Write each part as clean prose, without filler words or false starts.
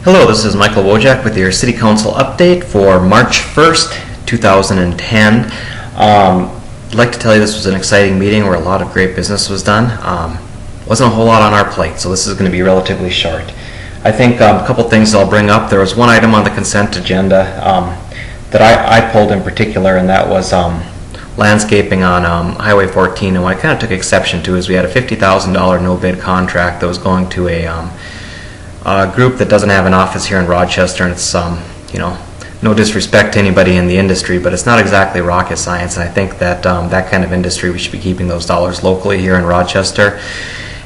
Hello, this is Michael Wojak with your City Council update for March 1st, 2010. I'd like to tell you this was an exciting meeting where a lot of great business was done. Wasn't a whole lot on our plate, so this is going to be relatively short. I think a couple things I'll bring up. There was one item on the consent agenda that I pulled in particular, and that was landscaping on Highway 14. And what I kind of took exception to is we had a $50,000 no-bid contract that was going to a group that doesn't have an office here in Rochester, and it's no disrespect to anybody in the industry, but it's not exactly rocket science, and I think that that kind of industry, we should be keeping those dollars locally here in Rochester.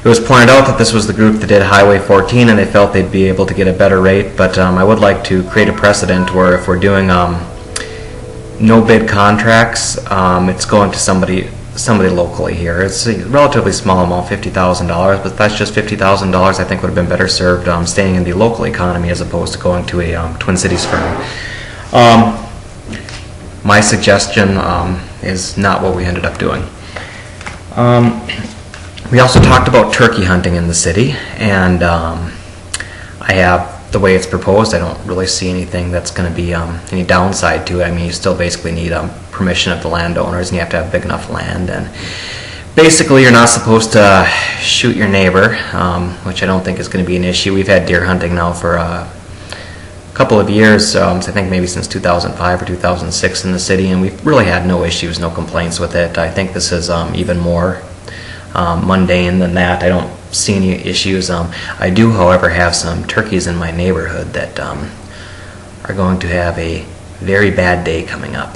It was pointed out that this was the group that did Highway 14, and they felt they'd be able to get a better rate, but I would like to create a precedent where if we're doing no bid contracts, it's going to somebody locally here. It's a relatively small amount, $50,000, but that's just $50,000 I think would have been better served staying in the local economy as opposed to going to a Twin Cities firm. My suggestion is not what we ended up doing. We also talked about turkey hunting in the city, and I have the way it's proposed. I don't really see anything that's going to be any downside to it. I mean, you still basically need permission of the landowners, and you have to have big enough land, and basically you're not supposed to shoot your neighbor, which I don't think is going to be an issue. We've had deer hunting now for a couple of years, I think maybe since 2005 or 2006 in the city, and we've really had no issues, no complaints with it. I think this is even more mundane than that. I don't see any issues. I do, however, have some turkeys in my neighborhood that are going to have a very bad day coming up.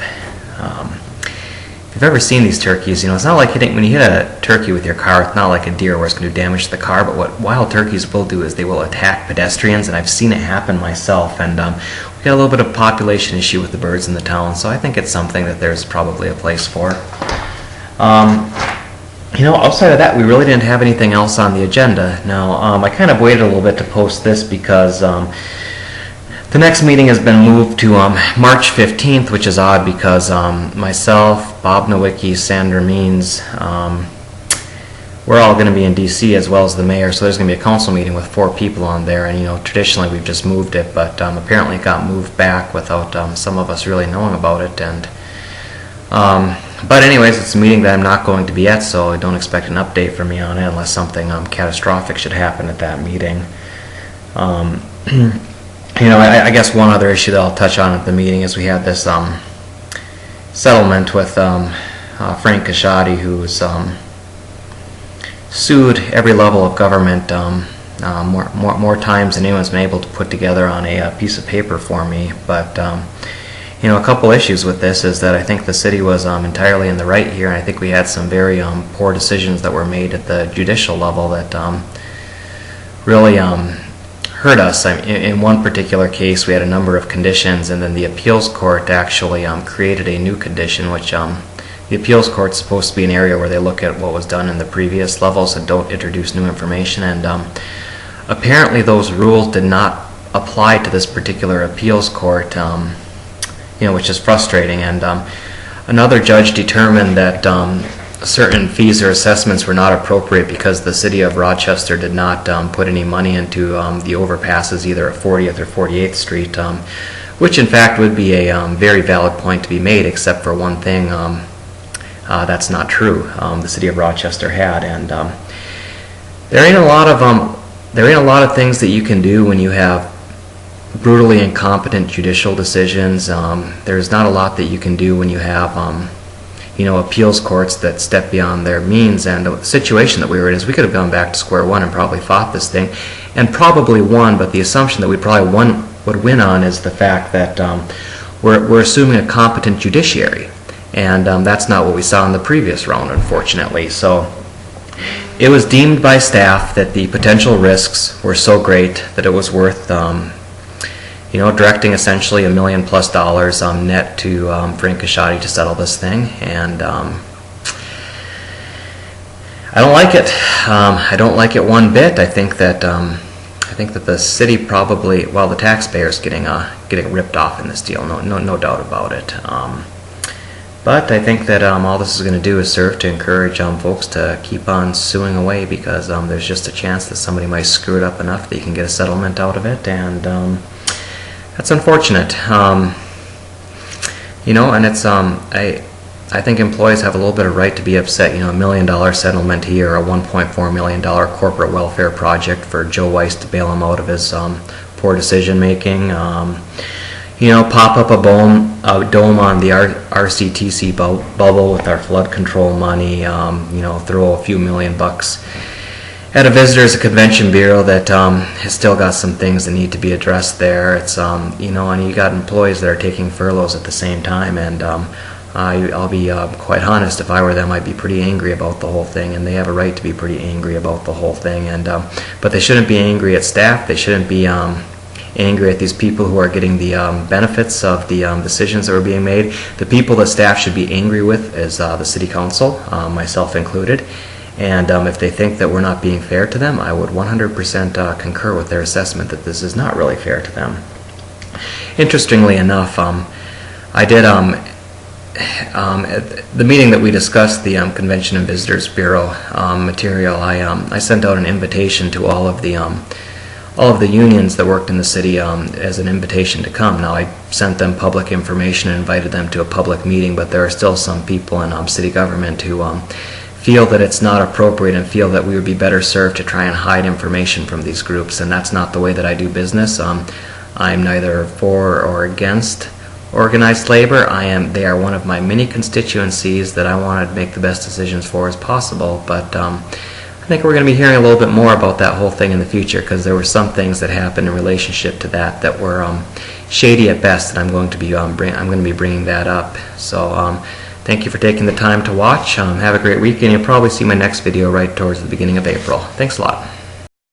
If you've ever seen these turkeys, it's not like when you hit a turkey with your car, it's not like a deer where it's going to do damage to the car, but what wild turkeys will do is they will attack pedestrians, and I've seen it happen myself, and we've got a little bit of population issue with the birds in the town, so I think it's something that there's probably a place for. Outside of that, we really didn't have anything else on the agenda. Now, I kind of waited a little bit to post this because the next meeting has been moved to March 15th, which is odd because myself, Bob Nowicki, Sandra Means, we're all going to be in D.C. as well as the mayor, so there's going to be a council meeting with 4 people on there, and traditionally we've just moved it, but apparently it got moved back without some of us really knowing about it, and but anyways, it's a meeting that I'm not going to be at, so don't expect an update from me on it unless something catastrophic should happen at that meeting. I guess one other issue that I'll touch on at the meeting is we had this settlement with Frank Casciati, who's sued every level of government more times than anyone's been able to put together on a piece of paper for me, but a couple issues with this is that I think the city was entirely in the right here, and I think we had some very poor decisions that were made at the judicial level that really hurt us. In one particular case, we had a number of conditions, and then the appeals court actually created a new condition, which the appeals court is supposed to be an area where they look at what was done in the previous levels and don't introduce new information, and apparently those rules did not apply to this particular appeals court, which is frustrating. And another judge determined that certain fees or assessments were not appropriate because the city of Rochester did not put any money into the overpasses either at 40th or 48th Street, which in fact would be a very valid point to be made, except for one thing that's not true. The city of Rochester had, and there ain't a lot of things that you can do when you have brutally incompetent judicial decisions. There's not a lot that you can do when you have appeals courts that step beyond their means, and the situation that we were in is we could have gone back to square one and probably fought this thing and probably won, but the assumption that we probably would win on is the fact that we're assuming a competent judiciary, and that's not what we saw in the previous round, unfortunately. So it was deemed by staff that the potential risks were so great that it was worth directing essentially $1 million+ net to Frank Casciati to settle this thing, and I don't like it. I don't like it one bit. I think that the city probably, the taxpayers getting ripped off in this deal. No doubt about it. But I think that all this is going to do is serve to encourage folks to keep on suing away, because there's just a chance that somebody might screw it up enough that you can get a settlement out of it, and that's unfortunate. And it's I think employees have a little bit of right to be upset. $1 million settlement here, a $1.4 million corporate welfare project for Joe Weiss to bail him out of his poor decision making. Pop up a dome on the RCTC bubble with our flood control money. Throw a few $1 million at a visitors convention bureau that has still got some things that need to be addressed there. It's and you got employees that are taking furloughs at the same time, and I'll be quite honest. If I were them, I'd be pretty angry about the whole thing, and they have a right to be pretty angry about the whole thing. And but they shouldn't be angry at staff. They shouldn't be angry at these people who are getting the benefits of the decisions that were being made. The people that staff should be angry with is the City Council, myself included. And if they think that we're not being fair to them, I would 100% concur with their assessment that this is not really fair to them. Interestingly enough, I did at the meeting that we discussed the Convention and Visitors Bureau material. I sent out an invitation to all of the unions that worked in the city as an invitation to come. Now, I sent them public information and invited them to a public meeting, but there are still some people in city government who feel that it's not appropriate and feel that we would be better served to try and hide information from these groups, and that's not the way that I do business. I'm neither for or against organized labor. They are one of my many constituencies that I want to make the best decisions for as possible, but I think we're going to be hearing a little bit more about that whole thing in the future, because there were some things that happened in relationship to that were shady at best, and I'm going to be bringing that up. So thank you for taking the time to watch. Have a great week, and you'll probably see my next video right towards the beginning of April. Thanks a lot.